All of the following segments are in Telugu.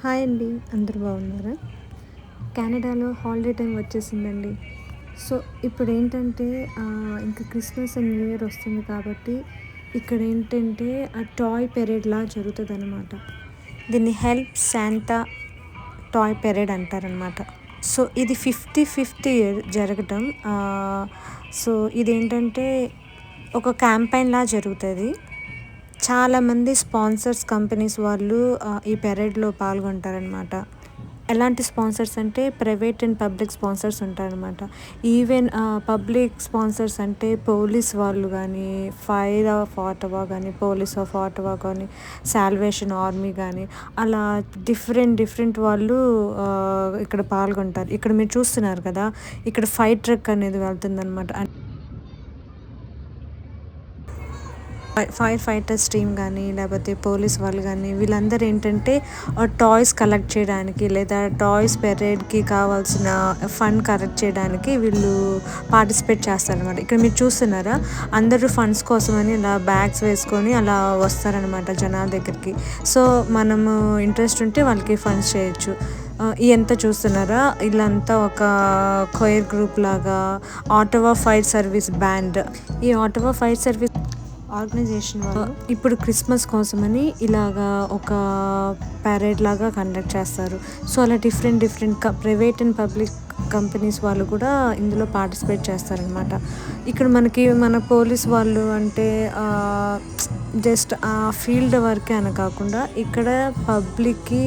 హాయ్ అండి. అందరూ బాగున్నారా? కెనడాలో హాలిడే టైం వచ్చేసిందండి. సో, ఇప్పుడేంటంటే ఇంకా క్రిస్మస్ అండ్ న్యూ ఇయర్ వస్తుంది కాబట్టి ఇక్కడేంటంటే టాయ్ పెరేడ్‌లా జరుగుతదనమాట. దీన్ని హెల్ప్ శాంటా టాయ్ పెరేడ్ అంటారనమాట. సో, ఇది 55th ఇయర్ జరగటం. సో, ఇదేంటంటే ఒక క్యాంపెయిన్‌లా జరుగుతది. చాలామంది స్పాన్సర్స్ కంపెనీస్ వాళ్ళు ఈ పెరేడ్‌లో పాల్గొంటారనమాట. ఎలాంటి స్పాన్సర్స్ అంటే ప్రైవేట్ అండ్ పబ్లిక్ స్పాన్సర్స్ ఉంటారనమాట. ఈవెన్ పబ్లిక్ స్పాన్సర్స్ అంటే పోలీస్ వాళ్ళు గానీ, ఫైర్ ఆఫ్ ఆటవా గానీ, పోలీస్ ఆఫ్ ఆటవా గానీ, సాల్వేషన్ ఆర్మీ గానీ, అలా డిఫరెంట్ వాళ్ళు ఇక్కడ పాల్గొంటారు. ఇక్కడ మీరు చూస్తున్నారు కదా! ఇక్కడ ఫైర్ ట్రక్ అనేది వెళ్తుందనమాట. ఫైర్ ఫైటర్స్ టీమ్ కానీ లేకపోతే పోలీస్ వాళ్ళు కానీ వీళ్ళందరూ ఏంటంటే టాయ్స్ కలెక్ట్ చేయడానికి లేదా టాయ్స్ పెరేడ్కి కావాల్సిన ఫండ్ కలెక్ట్ చేయడానికి వీళ్ళు పార్టిసిపేట్ చేస్తారనమాట. ఇక్కడ మీరు చూస్తున్నారా, అందరూ ఫండ్స్ కోసమని ఇలా బ్యాగ్స్ వేసుకొని అలా వస్తారనమాట జనాల దగ్గరికి. సో మనము ఇంట్రెస్ట్ ఉంటే వాళ్ళకి ఫండ్స్ చేయొచ్చు. ఇదంతా చూస్తున్నారా, వీళ్ళంతా ఒక కొయిర్ గ్రూప్ లాగా ఆటోవా ఫైర్ సర్వీస్ బ్యాండ్. ఈ ఆటోవా ఫైర్ సర్వీస్ ఆర్గనైజేషన్ వాళ్ళు ఇప్పుడు క్రిస్మస్ కోసమని ఇలాగా ఒక ప్యారేడ్ లాగా కండక్ట్ చేస్తారు. సో అలా different private and public companies వాళ్ళు కూడా ఇందులో పార్టిసిపేట్ చేస్తారనమాట. ఇక్కడ మన పోలీస్ వాళ్ళు అంటే జస్ట్ ఆ ఫీల్డ్ వరకే అని కాకుండా ఇక్కడ పబ్లిక్కి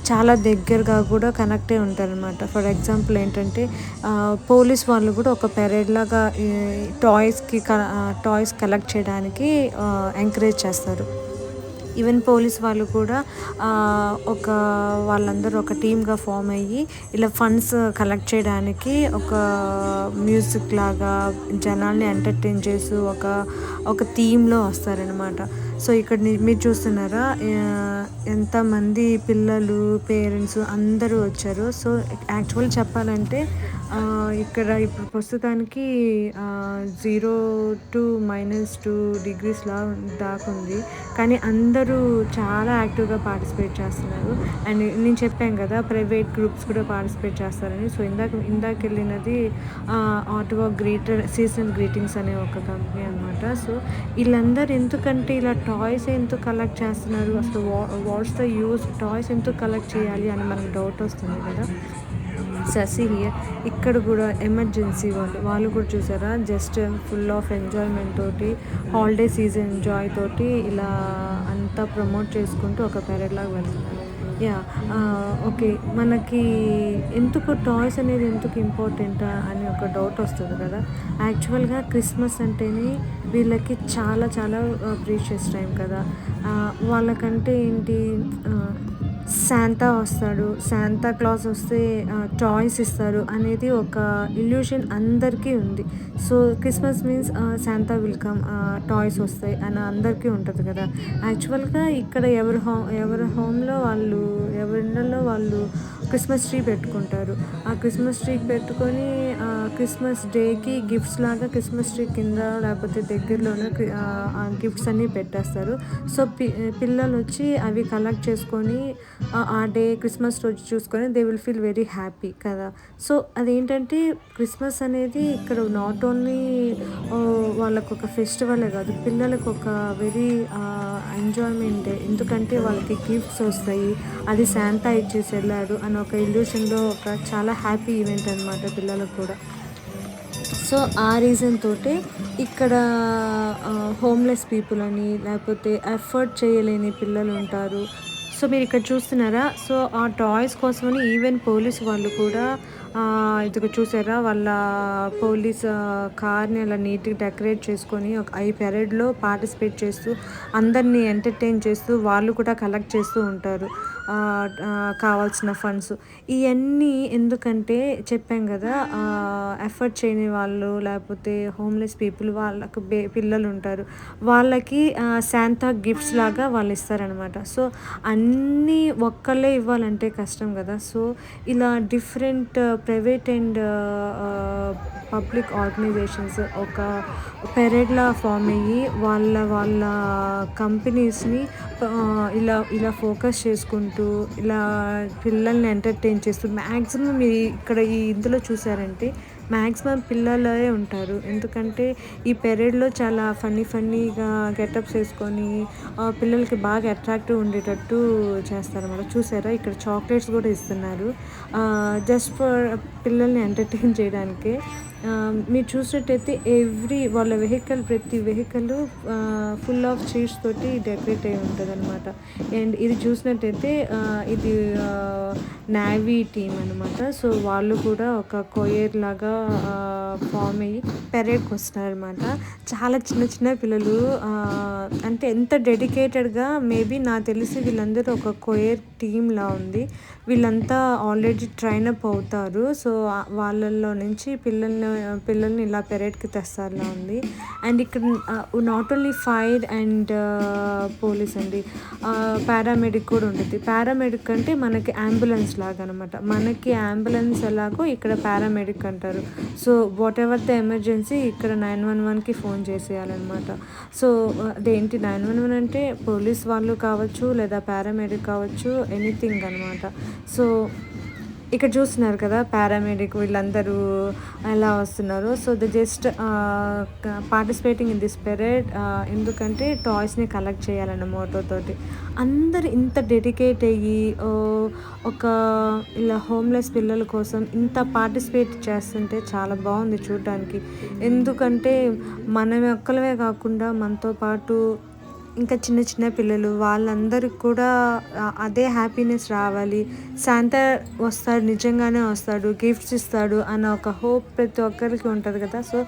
చాలా దగ్గరగా కూడా కనెక్ట్ అయి ఉంటారనమాట. ఫర్ ఎగ్జాంపుల్ ఏంటంటే పోలీస్ వాళ్ళు కూడా ఒక పెరేడ్ లాగా టాయ్స్ కలెక్ట్ చేయడానికి ఎంకరేజ్ చేస్తారు. ఈవెన్ పోలీస్ వాళ్ళు కూడా వాళ్ళందరూ ఒక టీమ్గా ఫామ్ అయ్యి ఇలా ఫండ్స్ కలెక్ట్ చేయడానికి ఒక మ్యూజిక్ లాగా జనాల్ని ఎంటర్టైన్ చేస్తూ ఒక థీమ్లో వస్తారనమాట. సో ఇక్కడ మీరు చూస్తున్నారా, ఎంతమంది పిల్లలు పేరెంట్స్ అందరూ వచ్చారు. సో యాక్చువల్ చెప్పాలంటే ఇక్కడ ఇప్పుడు ప్రస్తుతానికి 0 to -2 degrees దాకా ఉంది. కానీ అందరూ చాలా యాక్టివ్గా పార్టిసిపేట్ చేస్తున్నారు. అండ్ నేను చెప్పాను కదా, ప్రైవేట్ గ్రూప్స్ కూడా పార్టిసిపేట్ చేస్తారని. సో ఇందాక వెళ్ళినది ఆటోవా సీజనల్ గ్రీటింగ్స్ అనే ఒక కంపెనీ అనమాట. సో వీళ్ళందరూ ఎందుకంటే ఇలా టాయ్స్ ఎందుకు కలెక్ట్ చేస్తున్నారు, అసలు వాట్స్ ద యూస్, టాయ్స్ ఎందుకు కలెక్ట్ చేయాలి అని మనకు డౌట్ వస్తుంది కదా. హియర్ ఇక్కడ కూడా ఎమర్జెన్సీ వాళ్ళు కూడా చూసారా, జస్ట్ ఫుల్ ఆఫ్ ఎంజాయ్మెంట్ తోటి హాలిడే సీజన్ ఎంజాయ్ తోటి ఇలా అంతా ప్రమోట్ చేసుకుంటూ ఒక పెరేడ్ లాగా వెళ్తున్నారు. ఓకే, మనకి ఎందుకు టాయ్స్ అనేది ఎందుకు ఇంపార్టెంటా అని ఒక డౌట్ వస్తుంది కదా. యాక్చువల్గా క్రిస్మస్ అంటేనే వీళ్ళకి చాలా చాలా ప్రీషియస్ టైం కదా. వాళ్ళకంటే ఏంటి, శాంతా వస్తాడు, శాంతా క్లాస్ వస్తే టాయ్స్ ఇస్తారు అనేది ఒక ఇల్యూషన్ అందరికీ ఉంది. So Christmas means Santa welcome, toys వస్తాయి అని అందరికీ ఉంటుంది కదా. యాక్చువల్గా ఇక్కడ ఎవరి హోమ్లో వాళ్ళు, ఎవరి ఇళ్ళల్లో వాళ్ళు క్రిస్మస్ ట్రీ పెట్టుకుంటారు. ఆ క్రిస్మస్ ట్రీ పెట్టుకొని క్రిస్మస్ డేకి గిఫ్ట్స్ లాగా క్రిస్మస్ ట్రీ కింద లేకపోతే దగ్గరలోనే ఆ గిఫ్ట్స్ అన్నీ పెట్టేస్తారు. సో పిల్లలు వచ్చి అవి కలెక్ట్ చేసుకొని ఆ డే క్రిస్మస్ రోజు చూసుకొని they will feel very happy కదా. సో అదేంటంటే క్రిస్మస్ అనేది ఇక్కడ నాట్ ఓన్లీ వాళ్ళకు ఒక ఫెస్టివలే కాదు, పిల్లలకు ఒక వెరీ ఎంజాయ్మెంట్. ఎందుకంటే వాళ్ళకి గిఫ్ట్స్ వస్తాయి, అది శాంతా ఇచ్చేసి వెళ్ళాడు అని ఒక ఇల్యూషన్లో ఒక చాలా హ్యాపీ ఈవెంట్ అనమాట పిల్లలకు కూడా. సో ఆ రీజన్ తోటే ఇక్కడ హోమ్లెస్ పీపుల్ అని లేకపోతే ఎఫర్ట్ చేయలేని పిల్లలు ఉంటారు. సో మీరు ఇక్కడ చూస్తున్నారా, సో ఆ టాయ్స్ కోసమని ఈవెన్ పోలీస్ వాళ్ళు కూడా ఇది చూసారా, వాళ్ళ పోలీస్ కార్ని అలా నీట్గా డెకరేట్ చేసుకొని ఈ పెరేడ్లో పార్టిసిపేట్ చేస్తూ అందరినీ ఎంటర్టైన్ చేస్తూ వాళ్ళు కూడా కలెక్ట్ చేస్తూ ఉంటారు కావాల్సిన ఫండ్స్. ఇవన్నీ ఎందుకంటే చెప్పాం కదా, ఎఫర్ట్ చేయని వాళ్ళు లేకపోతే హోమ్లెస్ పీపుల్ వాళ్ళకు పిల్లలు ఉంటారు, వాళ్ళకి శాంతా గిఫ్ట్స్ లాగా వాళ్ళు ఇస్తారనమాట. సో అన్నీ ఒక్కళ్ళే ఇవ్వాలంటే కష్టం కదా. సో ఇలా different private and public organizations ఒక పెరేడ్లా ఫామ్ అయ్యి వాళ్ళ కంపెనీస్ని ఇలా ఇలా ఫోకస్ చేసుకుంటూ, ఇలా పిల్లల్ని ఎంటర్‌టైన్ చేస్తూ మాక్సిమం ఇక్కడ ఇందులో చూసారంటే మాక్సిమం పిల్లలే ఉంటారు. ఎందుకంటే ఈ పెరేడ్‌లో చాలా ఫన్నీగా గెటప్స్ ఏసుకొని పిల్లలకి బాగా అట్రాక్టివ్ ఉండేటట్టు చేస్తారనమాట. చూసారా ఇక్కడ చాక్లెట్స్ గూడా ఇస్తున్నారు. జస్ట్ ఫర్ పిల్లల్ని ఎంటర్‌టైన్ చేయడానికే. మీరు చూసినట్టయితే వాళ్ళ ప్రతి వెహికల్ ఫుల్ ఆఫ్ చైర్స్ తోటి డెకరేట్ అయ్యి ఉంటదనమాట. అండ్ ఇది చూసినట్టయితే ఇది నేవీ టీమ్ అనమాట. సో వాళ్ళు కూడా ఒక కొయర్ లాగా ఫార్మ్ అయ్యి పెరేడ్‌కి వస్తున్నారనమాట. చాలా చిన్న పిల్లలు, అంటే ఎంత డెడికేటెడ్‌గా, మేబీ నాకు తెలిసి వీళ్ళందరూ ఒక కొయర్ టీమ్‌లా ఉంది. వీళ్ళంతా ఆల్రెడీ ట్రైన్ అప్ అవుతారు. సో వాళ్ళలో నుంచి పిల్లల్ని ఇలా పెరేడ్‌కి తెస్తారులా ఉంది. అండ్ ఇక్కడ not only fire and police అండి, పారామెడిక్ కూడా ఉంటుంది. పారామెడిక్ అంటే మనకి అంబులెన్స్ లాగా అనమాట. మనకి అంబులెన్స్ ఎలాగో ఇక్కడ పారామెడిక్ అంటారు. So what ever the emergency ఇక్కడ 911కి ఫోన్ చేసేయాలన్నమాట. సో అదేంటి 911 అంటే పోలీస్ వాళ్ళు కావచ్చు, లేదా పారామెడిక్ కావచ్చు, ఎనీథింగ్ అనమాట. సో ఇక్కడ చూస్తున్నారు కదా పారామెడిక్ వీళ్ళందరూ ఎలా వస్తున్నారు. So the just participating in this parade, ఎందుకంటే టాయ్స్ని కలెక్ట్ చేయాలన్న మోటోతోటి అందరు ఇంత డెడికేట్ అయ్యి ఒక ఇలా హోమ్లెస్ పిల్లల కోసం ఇంత పార్టిసిపేట్ చేస్తుంటే చాలా బాగుంది చూడడానికి. ఎందుకంటే మనం ఒక్కలమే కాకుండా మనతో పాటు ఇంకా చిన్న పిల్లలు వాళ్ళందరికి కూడా అదే హ్యాపీనెస్ రావాలి. శాంతా వస్తాడు, నిజంగానే వస్తాడు, గిఫ్ట్స్ ఇస్తాడు అన్న ఒక హోప్ ప్రతి ఒక్కరికి ఉంటుంది కదా. సో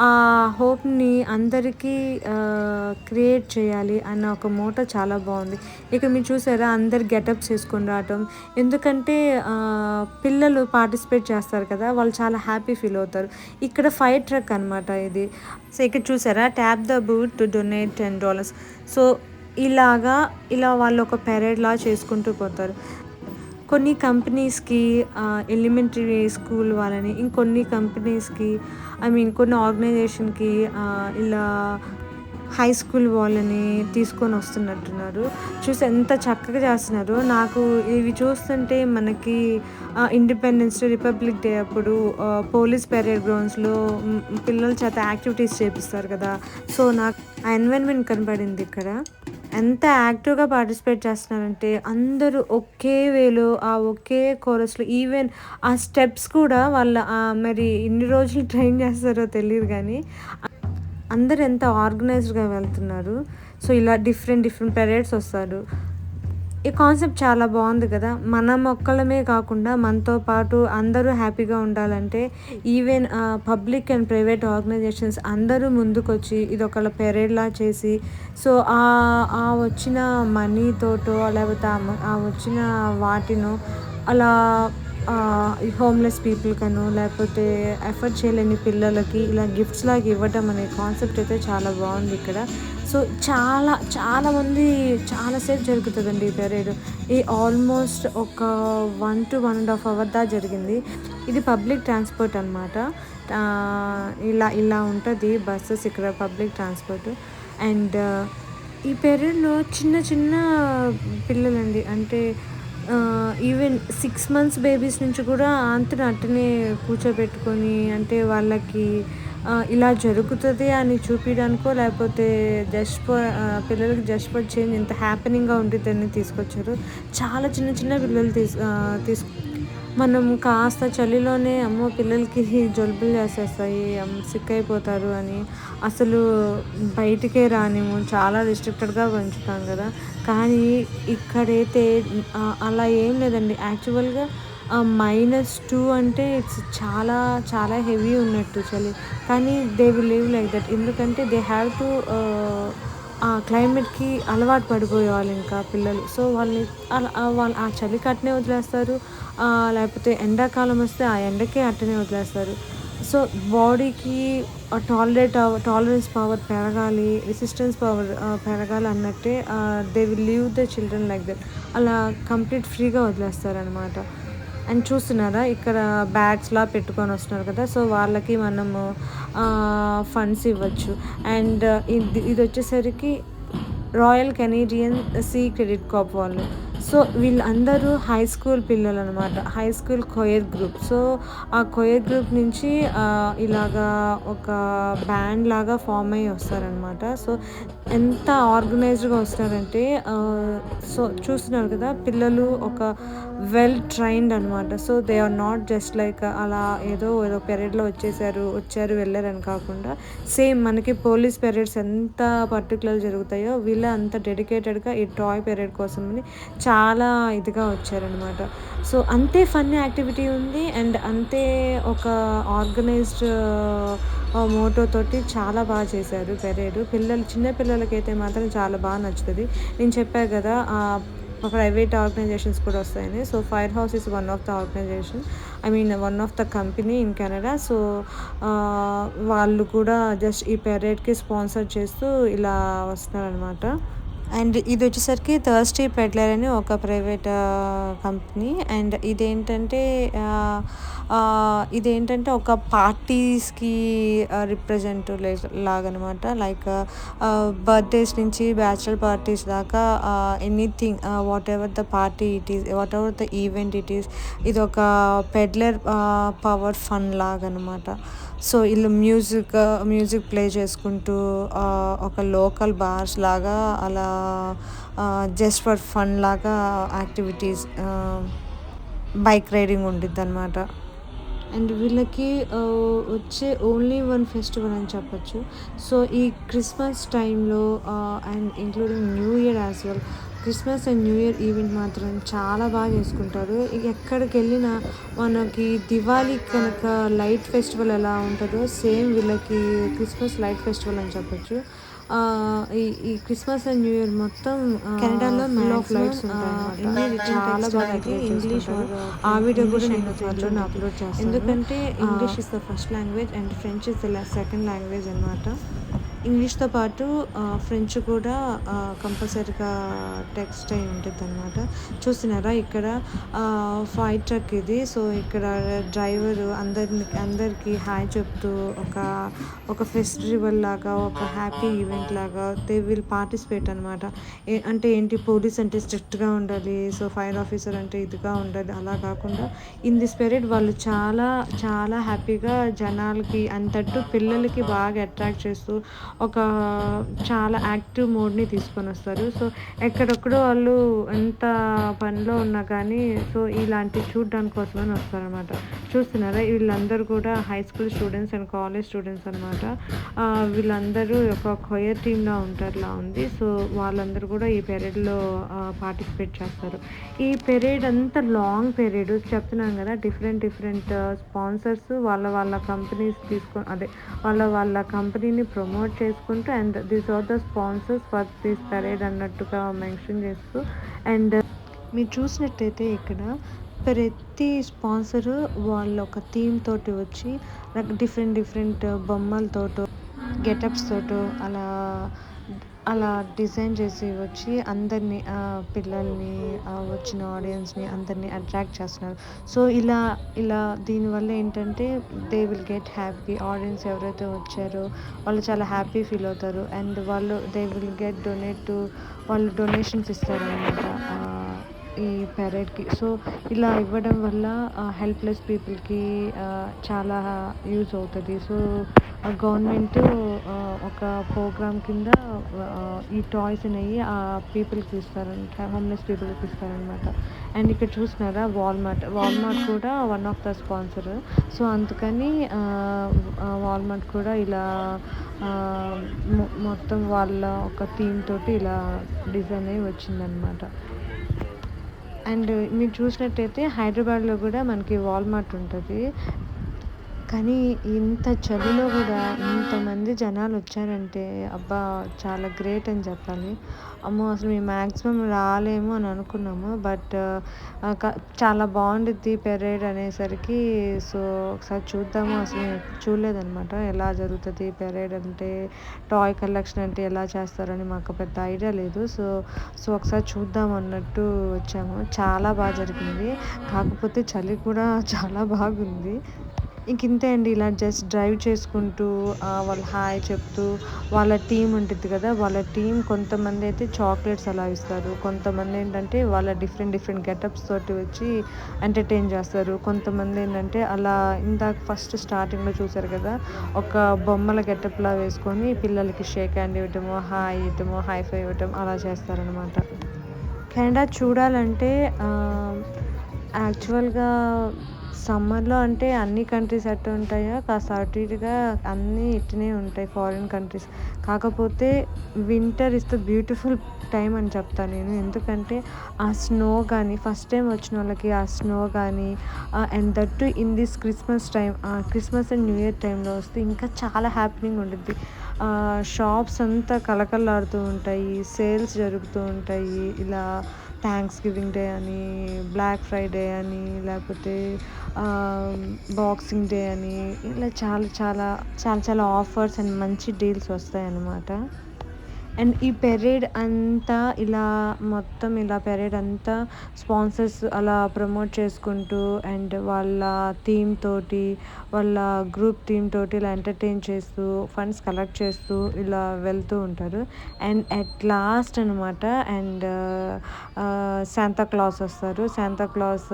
ఆ హోప్ని అందరికీ క్రియేట్ చేయాలి అన్న ఒక మోటో చాలా బాగుంది. ఇక్కడ మీరు చూసారా అందరు గెటప్స్ వేసుకొని రావటం. ఎందుకంటే పిల్లలు పార్టిసిపేట్ చేస్తారు కదా, వాళ్ళు చాలా హ్యాపీ ఫీల్ అవుతారు. ఇక్కడ ఫైర్ ట్రక్ అనమాట ఇది. సో ఇక్కడ చూసారా tap the booth to donate $10. So ఇలా వాళ్ళు ఒక పెరేడ్లా చేసుకుంటూ పోతారు. కొన్ని కంపెనీస్కి ఎలిమెంటరీ స్కూల్ వాళ్ళని, ఇంకొన్ని కంపెనీస్కి కొన్ని ఆర్గనైజేషన్కి ఇలా హై స్కూల్ వాళ్ళని తీసుకొని వస్తున్నట్టున్నారు. చూసి ఎంత చక్కగా చేస్తున్నారు. నాకు ఇవి చూస్తుంటే మనకి ఇండిపెండెన్స్ డే, రిపబ్లిక్ డే అప్పుడు పోలీస్ పెరేడ్ గ్రౌండ్స్లో పిల్లల చేత యాక్టివిటీస్ చేపిస్తారు కదా. సో నాకు ఆ ఎన్వైర్న్మెంట్ కనపడింది ఇక్కడ. ఎంత యాక్టివ్గా పార్టిసిపేట్ చేస్తున్నారంటే అందరూ ఒకే వేలో ఒకే కోరస్లో, ఈవెన్ ఆ స్టెప్స్ కూడా వాళ్ళ మరి ఇన్ని రోజులు ట్రైన్ చేస్తారో తెలియదు కానీ అందరు ఎంత ఆర్గనైజ్డ్గా వెళ్తున్నారు. సో ఇలా డిఫరెంట్ పెరేడ్స్ వస్తారు. ఈ కాన్సెప్ట్ చాలా బాగుంది కదా. మనం ఒక్కళ్ళమే కాకుండా మనతో పాటు అందరూ హ్యాపీగా ఉండాలంటే even public and private organizations అందరూ ముందుకొచ్చి ఇది ఒకళ్ళ పెరేడ్లా చేసి, సో ఆ వచ్చిన మనీతోటో లేకపోతే ఆ వచ్చిన వాటినో అలా హోమ్లెస్ పీపుల్కనో లేకపోతే ఎఫర్ట్ చేయలేని పిల్లలకి ఇలా గిఫ్ట్స్ లాగా ఇవ్వటం అనే కాన్సెప్ట్ అయితే చాలా బాగుంది ఇక్కడ. సో చాలామంది చాలాసేపు జరుగుతుందండి ఈ పెరేడ్. ఆల్మోస్ట్ ఒక 1 to 1.5 hours దా జరిగింది. ఇది పబ్లిక్ ట్రాన్స్పోర్ట్ అనమాట. ఇలా ఉంటుంది బస్సెస్ ఇక్కడ పబ్లిక్ ట్రాన్స్పోర్ట్. అండ్ ఈ పెరేడ్లో చిన్న పిల్లలండి, అంటే ఈవెన్ 6 months బేబీస్ నుంచి కూడా అట్టనే కూర్చోబెట్టుకొని, అంటే వాళ్ళకి ఇలా జరుగుతుంది అని చూపించడానికో లేకపోతే పిల్లలకి జస్ట్ ఫర్ చేంజ్ ఇంత హ్యాపెనింగ్గా ఉంటుందని తీసుకొచ్చారు. చాలా చిన్న పిల్లలు మనం కాస్త చలిలోనే అమ్మో పిల్లలకి జలుబులు చేసేస్తాయి, సిక్ అయిపోతారు అని అసలు బయటికే రానిము, చాలా రిస్ట్రిక్టెడ్గా పెంచుతాం కదా. కానీ ఇక్కడైతే అలా ఏం లేదండి. యాక్చువల్గా -2 అంటే ఇట్స్ చాలా హెవీ ఉన్నట్టు చలి, కానీ they will live like that. ఎందుకంటే దే హ్యావ్ టు ఆ క్లైమేట్కి అలవాటు పడిపోయేవాళ్ళు ఇంకా పిల్లలు. సో వాళ్ళు ఆ చలికి అట్టనే వదిలేస్తారు, లేకపోతే ఎండాకాలం వస్తే ఆ ఎండకే అట్టనే వదిలేస్తారు. సో బాడీకి టాలరెన్స్ పవర్ పెరగాలి, రెసిస్టెన్స్ పవర్ పెరగాలి అన్నట్టే they will leave the children like that. అలా కంప్లీట్ ఫ్రీగా వదిలేస్తారనమాట. అండ్ చూస్తున్నారా ఇక్కడ బ్యాగ్స్లా పెట్టుకొని వస్తున్నారు కదా. సో వాళ్ళకి మనము ఫండ్స్ ఇవ్వచ్చు. అండ్ ఇది వచ్చేసరికి రాయల్ కెనేడియన్ సీ క్రెడిట్ కార్ప్ వాళ్ళు. సో వీళ్ళందరూ హై స్కూల్ పిల్లలనమాట. High school choir group. So ఆ కొయర్ గ్రూప్ నుంచి ఇలాగా ఒక బ్యాండ్ లాగా ఫామ్ అయ్యి వస్తారనమాట. సో ఎంత ఆర్గనైజ్డ్‌గా వస్తారంటే సో చూస్తున్నారు కదా! పిల్లలు ఒక వెల్ ట్రైన్డ్ అనమాట. So they are not just like అలా ఏదో పెరేడ్‌లో వచ్చారు వెళ్లారని కాకుండా సేమ్ మనకి పోలీస్ పెరేడ్స్ ఎంత పర్టిక్యులర్ జరుగుతాయో వీళ్ళు అంత డెడికేటెడ్‌గా ఈ టాయ్ పెరేడ్ కోసమని చాలా ఇదిగా వచ్చారనమాట. సో అంతే ఫన్ యాక్టివిటీ ఉంది. అండ్ అంతే ఒక ఆర్గనైజ్డ్ మోటో తోటి చాలా బాగా చేశారు పెరేడ్. చిన్న పిల్లలకైతే మాత్రం చాలా బాగా నచ్చుతది. నేను చెప్పా కదా! ప్రైవేట్ ఆర్గనైజేషన్స్ కూడా వస్తాయని. So fire house is one of the organization. One of the company in Canada. So వాళ్ళు కూడా జస్ట్ ఈ పెరేడ్‌కి స్పాన్సర్ చేస్తూ ఇలా వస్తున్నారనమాట. అండ్ ఇది వచ్చేసరికి థర్స్టీ పెడ్లర్ అని ఒక ప్రైవేట్ కంపెనీ. అండ్ ఇదేంటంటే ఒక పార్టీస్కి రిప్రజెంట్ లాగనమాట. లైక్ బర్త్డేస్ నుంచి బ్యాచులర్ పార్టీస్ దాకా anything what ever the party it is, what ever the event it is, ఇది ఒక పెడ్లర్ పవర్ ఫన్ లాగనమాట. సో వీళ్ళు మ్యూజిక్ ప్లే చేసుకుంటూ ఒక లోకల్ బార్స్ లాగా అలా జస్ట్ ఫర్ ఫన్ లాగా యాక్టివిటీస్, బైక్ రైడింగ్ ఉండిద్దనమాట. అండ్ వీళ్ళకి వచ్చే ఓన్లీ వన్ ఫెస్టివల్ అని చెప్పొచ్చు. సో ఈ క్రిస్మస్ టైంలో and including new year as well, Christmas and new year event మాత్రం చాలా బాగా చేసుకుంటారు. ఎక్కడికి వెళ్ళినా మనకి దివాళీ కనుక లైట్ ఫెస్టివల్ ఎలా ఉంటుందో సేమ్ వీళ్ళకి క్రిస్మస్ లైట్ ఫెస్టివల్ అని చెప్పొచ్చు. ఈ క్రిస్మస్ అండ్ న్యూ ఇయర్ మొత్తం కెనడాలో ఫుల్ ఆఫ్ లైట్స్ ఉంటాయి. చాలా బాగా ఇంగ్లీష్. ఆ వీడియో కూడా నేను త్వరలోనే అప్లోడ్ చేస్తాను. ఎందుకంటే English is the first language and French is the second language అనమాట. ఇంగ్లీష్తో పాటు ఫ్రెంచ్ కూడా కంపల్సరీగా టెక్స్ట్ అయి ఉంటుంది అనమాట. చూస్తున్నారా ఇక్కడ ఫైర్ ట్రక్ ఇది. సో ఇక్కడ డ్రైవరు అందరికీ హాయ్ చెప్తూ ఒక ఫెస్టివల్ లాగా, ఒక హ్యాపీ ఈవెంట్ లాగా దే విల్ పార్టిసిపేట్ అనమాట. అంటే ఏంటి, పోలీస్ అంటే స్ట్రిక్ట్గా ఉండాలి, సో ఫైర్ ఆఫీసర్ అంటే ఇదిగా ఉండాలి, అలా కాకుండా ఇన్ ది స్పిరిట్ వాళ్ళు చాలా చాలా హ్యాపీగా జనాలకి అంతట్టు పిల్లలకి బాగా అట్రాక్ట్ చేస్తూ ఒక చాలా యాక్టివ్ మోడ్ని తీసుకొని వస్తారు. సో ఎక్కడెక్కడో వాళ్ళు ఎంత పనిలో ఉన్నా కానీ సో ఇలాంటి చూడడానికి కోసమని వస్తారనమాట. చూస్తున్నారా వీళ్ళందరూ కూడా high school students and college students అనమాట. వీళ్ళందరూ ఒక కొయర్ టీమ్లా ఉంటారులా ఉంది. సో వాళ్ళందరూ కూడా ఈ పెరేడ్లో పార్టిసిపేట్ చేస్తారు. ఈ పెరేడ్ అంతా లాంగ్ పెరేడ్ చెప్తున్నాను కదా, డిఫరెంట్ స్పాన్సర్స్ వాళ్ళ కంపెనీస్ తీసుకొని వాళ్ళ కంపెనీని ప్రమోట్ చేసుకుంటూ and these are the sponsors for this parade అన్నట్టుగా మెన్షన్ చేస్తూ. అండ్ మీరు చూసినట్టయితే ఇక్కడ ప్రతి స్పాన్సరు వాళ్ళ ఒక థీమ్ తోటి వచ్చి డిఫరెంట్ బొమ్మలతోటో గెటప్స్ తోటో అలా డిజైన్ చేసి వచ్చి అందరినీ పిల్లల్ని వచ్చిన ఆడియన్స్ని అందరినీ అట్రాక్ట్ చేస్తున్నారు. సో ఇలా దీనివల్ల ఏంటంటే they will get happy. Audience ఎవరైతే వచ్చారో వాళ్ళు చాలా హ్యాపీ ఫీల్ అవుతారు. అండ్ దే విల్ గెట్ వాళ్ళు డొనేషన్స్ ఇస్తారనమాట ఈ పెరేడ్కి. సో ఇలా ఇవ్వడం వల్ల హెల్ప్లెస్ పీపుల్కి చాలా యూజ్ అవుతుంది. సో గవర్నమెంట్ ఒక ప్రోగ్రామ్ కింద ఈ టాయ్స్ అనేవి ఆ పీపుల్కి ఇస్తారంట, హోమ్లెస్ పీపుల్కి ఇస్తారనమాట. అండ్ ఇక్కడ చూసినారా వాల్మార్ట్ కూడా one of the sponsor. So అందుకని వాల్మార్ట్ కూడా ఇలా మొత్తం వాళ్ళ ఒక థీమ్ తోటి ఇలా డిజైన్ అయ్యి వచ్చిందనమాట. అండ్ మీరు చూసినట్టయితే హైదరాబాద్లో కూడా మనకి వాల్మార్ట్ ఉంటుంది. కానీ ఇంత చలిలో కూడా ఇంతమంది జనాలు వచ్చారంటే అబ్బా చాలా గ్రేట్ అని చెప్పాలి. అమ్మో అసలు మేము మ్యాక్సిమం రాలేము అని అనుకున్నాము. బట్ చాలా బాగుండిద్ది పెరేడ్ అనేసరికి సో ఒకసారి చూద్దాము. అసలు చూడలేదనమాట ఎలా జరుగుతుంది పెరేడ్ అంటే, టాయ్ కలెక్షన్ అంటే ఎలా చేస్తారని మాకు పెద్ద ఐడియా లేదు. సో ఒకసారి చూద్దాం అన్నట్టు వచ్చాము. చాలా బాగా జరిగింది. కాకపోతే చలి కూడా చాలా బాగుంది. ఇంతే అండి. ఇలా జస్ట్ డ్రైవ్ చేసుకుంటూ వాళ్ళు హాయ్ చెప్తూ వాళ్ళ టీమ్ ఉండిద్ది కదా! వాళ్ళ టీమ్ కొంతమందయితే చాక్లెట్స్ అలా ఇస్తారు. కొంతమందేంటంటే వాళ్ళ డిఫరెంట్ డిఫరెంట్ గెటప్స్ తోటి వచ్చి ఎంటర్‌టైన్ చేస్తారు. కొంతమందేంటంటే అలా ఇందాక ఫస్ట్ స్టార్టింగ్‌లో చూసారు కదా! ఒక బొమ్మల గెటప్‌లా వేసుకొని పిల్లలకి షేక్ హ్యాండ్ ఇవ్వటము, హాయ్ ఇవ్వటము, హై ఫైవ్ ఇవ్వటం అలా చేస్తారనమాట. కెనడా చూడాలంటే యాక్చువల్‌గా సమ్మర్‌లో అంటే అన్ని కంట్రీస్ ఎట్టుంటాయో కాస్త అటు ఇటుగా అన్నీ ఇట్టనే ఉంటాయి ఫారిన్ కంట్రీస్. కాకపోతే winter is the beautiful time అని చెప్తా నేను. ఎందుకంటే ఆ స్నో గానీ ఫస్ట్ టైమ్ వచ్చినోళ్ళకి ఆ స్నో గానీ and that two in this Christmas time Christmas and new year టైమ్‌లో వస్తే ఇంకా చాలా హ్యాపీనింగ్ ఉండిద్ది. షాప్స్ అంతా కళకళలాడుతూ ఉంటాయి. సేల్స్ జరుగుతూ ఉంటాయి. ఇలా థాంక్స్ గివింగ్ డే అని, బ్లాక్ ఫ్రైడే అని, లేకపోతే బాక్సింగ్ డే అని ఇలా చాలా చాలా చాలా చాలా ఆఫర్స్ అండ్ మంచి డీల్స్ వస్తాయన్నమాట. అండ్ ఈ పెరేడ్ అంతా ఇలా మొత్తం ఇలా పెరేడ్ అంతా స్పాన్సర్స్ అలా ప్రమోట్ చేసుకుంటూ అండ్ వాళ్ళ థీమ్ తోటి, వాళ్ళ గ్రూప్ థీమ్ తోటి ఇలా ఎంటర్‌టైన్ చేస్తూ, ఫండ్స్ కలెక్ట్ చేస్తూ ఇలా వెళ్తూ ఉంటారు. అండ్ అట్ లాస్ట్ అనమాట అండ్ శాంతా క్లాస్ వస్తారు. శాంతా క్లాస్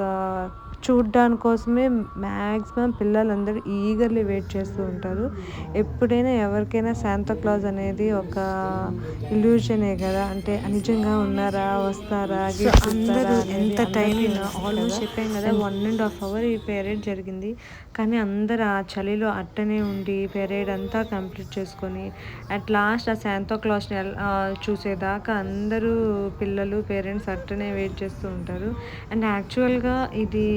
చూడ్డానికి కోసమే మ్యాక్సిమం పిల్లలందరూ ఈగర్‌లీ వెయిట్ చేస్తూ ఉంటారు. ఎప్పుడైనా ఎవరికైనా శాంతా క్లాస్ అనేది ఒక ఇల్యూషనే కదా! అంటే నిజంగా ఉన్నారా? వస్తారా? గిఫ్ట్స్ ఇస్తారా? ఎంత టైం ఆల్మోస్ట్ చెప్పాం కదా! 1½ అవర్ ఈ పెరేడ్ జరిగింది. కానీ అందరూ ఆ చలిలో అట్టనే ఉండి పెరేడ్ అంతా కంప్లీట్ చేసుకొని అట్ లాస్ట్ ఆ శాంతా క్లాస్‌ని చూసేదాకా అందరూ పిల్లలు, పేరెంట్స్ అట్టనే వెయిట్ చేస్తూ ఉంటారు. అండ్ యాక్చువల్‌గా ఇది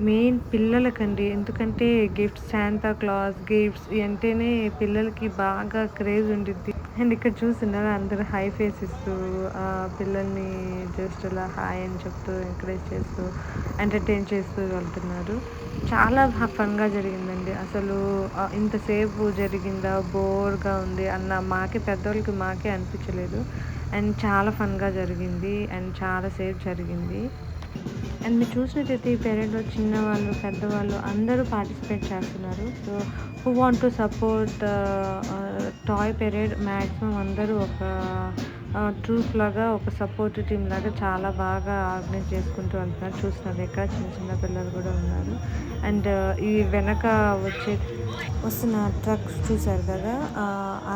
మెయిన్ పిల్లలకండి. ఎందుకంటే గిఫ్ట్స్ శాంతా క్లాస్ గిఫ్ట్స్ అంటేనే పిల్లలకి బాగా క్రేజ్ ఉండిద్ది. అండ్ ఇక్కడ చూస్తున్నారా అందరూ హై ఫేస్ ఇస్తూ పిల్లల్ని జస్ట్ అలా హాయ్ అని చెప్తూ ఎంకరేజ్ చేస్తూ ఎంటర్‌టైన్ చేస్తూ వెళ్తున్నారు. చాలా ఫన్‌గా జరిగిందండి. అసలు ఇంతసేపు జరిగిందా? బోర్‌గా ఉంది అన్న మాకే అనిపించలేదు. అండ్ చాలా ఫన్‌గా జరిగింది. అండ్ చాలా సేపు జరిగింది. అండ్ మీరు చూసినట్టయితే ఈ పెరేడ్‌లో చిన్నవాళ్ళు, పెద్దవాళ్ళు అందరూ పార్టిసిపేట్ చేస్తున్నారు. So, who want to support toy parade maximum అందరూ ఒక ట్రూప్ లాగా, ఒక సపోర్ట్ టీమ్ లాగా చాలా బాగా ఆర్గనైజ్ చేసుకుంటూ వెళ్తున్నారు. చూస్తున్నారు ఇక్కడ చిన్న చిన్న పిల్లలు కూడా ఉన్నారు. అండ్ ఈ వెనక వస్తున్న ట్రక్స్ చూసారు కదా!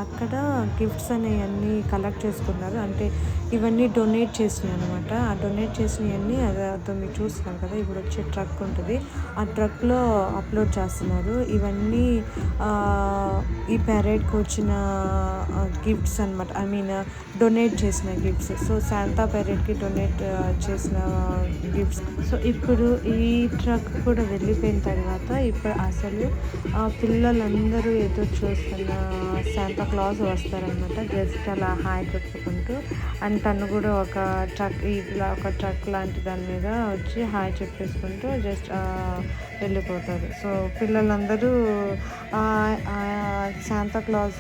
అక్కడ గిఫ్ట్స్ అనేవన్నీ కలెక్ట్ చేసుకున్నారు. అంటే ఇవన్నీ డొనేట్ చేసినయనమాట. ఆ డొనేట్ చేసినయన్నీ అదో మీరు చూస్తున్నారు కదా! ఇప్పుడు వచ్చే ట్రక్ ఉంటది. ఆ ట్రక్‌లో అప్‌లోడ్ చేస్తున్నారు. ఇవన్నీ ఈ పెరేడ్‌కి వచ్చిన గిఫ్ట్స్ అనమాట. ఐ మీన్ డొనేట్ చేసిన గిఫ్ట్స్. సో, శాంతా పెరేడ్‌కి డొనేట్ చేసిన గిఫ్ట్స్. సో, ఇప్పుడు ఈ ట్రక్ కూడా వెళ్ళిపోయిన తర్వాత ఇప్పుడు అసలు పిల్లలందరూ ఎదురు చూస్తున్న శాంతా క్లాస్ వస్తారనమాట. జస్ట్ అలా హాయ్ చెప్పుకుంటూ అండ్ తను కూడా ఒక ట్రక్ లాంటి దాని మీద వచ్చి హాయ్ చెప్పేసుకుంటూ జస్ట్ వెళ్ళిపోతారు. సో, పిల్లలందరూ శాంతా క్లాస్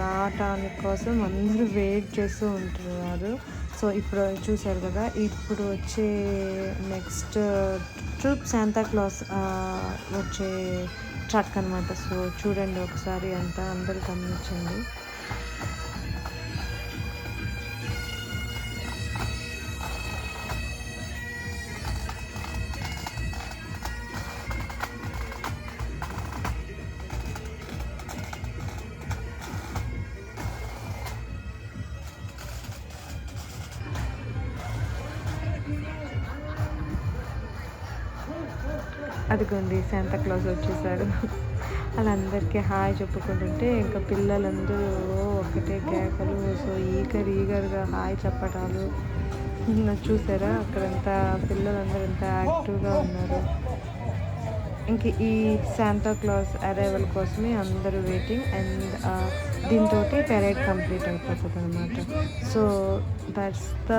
రావటానికి కోసం అందరూ వెయిట్ చేస్తూ ఉంటున్నారు. సో, ఇప్పుడు చూసారు కదా! ఇప్పుడు వచ్చే నెక్స్ట్ ట్రూప్ శాంతా క్లాస్ వచ్చే ట్రక్ అనమాట. సో, చూడండి ఒకసారి అంతా అందరూ గమనించండి. అదిగోండి శాంతా క్లాస్ వచ్చేసాడు. వాళ్ళందరికీ హాయ్ చెప్పుకుంటుంటే ఇంకా పిల్లలందరూ ఒకటే కేకలు. సో, ఈగర్‌గా హాయ్ చెప్పటాలు. చూసారా అక్కడంతా పిల్లలందరూ ఎంత యాక్టివ్‌గా ఉన్నారు. ఈ శాంతా క్లాస్ అరైవల్ కోసమే అందరూ వెయిటింగ్. అండ్ దీంతోటి పెరేడ్ కంప్లీట్ అయిపోతుందనమాట. So, that's the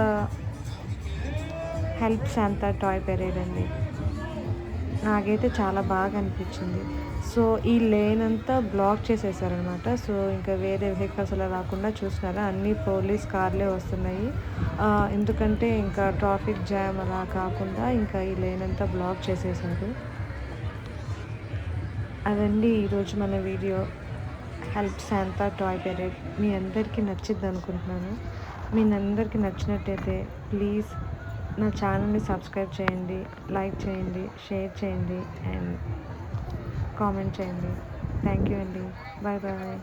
help Santa toy parade అండి. నాకైతే చాలా బాగా అనిపించింది. సో, ఈ లేన్ అంతా బ్లాక్ చేసేసారనమాట. సో, ఇంకా వేరే వెహికల్స్ అలా రాకుండా చూసినారా అన్నీ పోలీస్ కార్లే వస్తున్నాయి. ఎందుకంటే ఇంకా ట్రాఫిక్ జామ్ అలా కాకుండా ఇంకా ఈ లేన్ అంతా బ్లాక్ చేసేసారు. అదండి ఈరోజు మన వీడియో. హెల్ప్ శాంతా టాయ్ పెరేడ్ మీ అందరికీ నచ్చిద్ది అనుకుంటున్నాను. మీ అందరికీ నచ్చినట్టయితే ప్లీజ్ నా ఛానల్ని సబ్స్క్రైబ్ చేయండి, లైక్ చేయండి, షేర్ చేయండి అండ్ కామెంట్ చేయండి. థ్యాంక్ యూ అండి. Bye bye.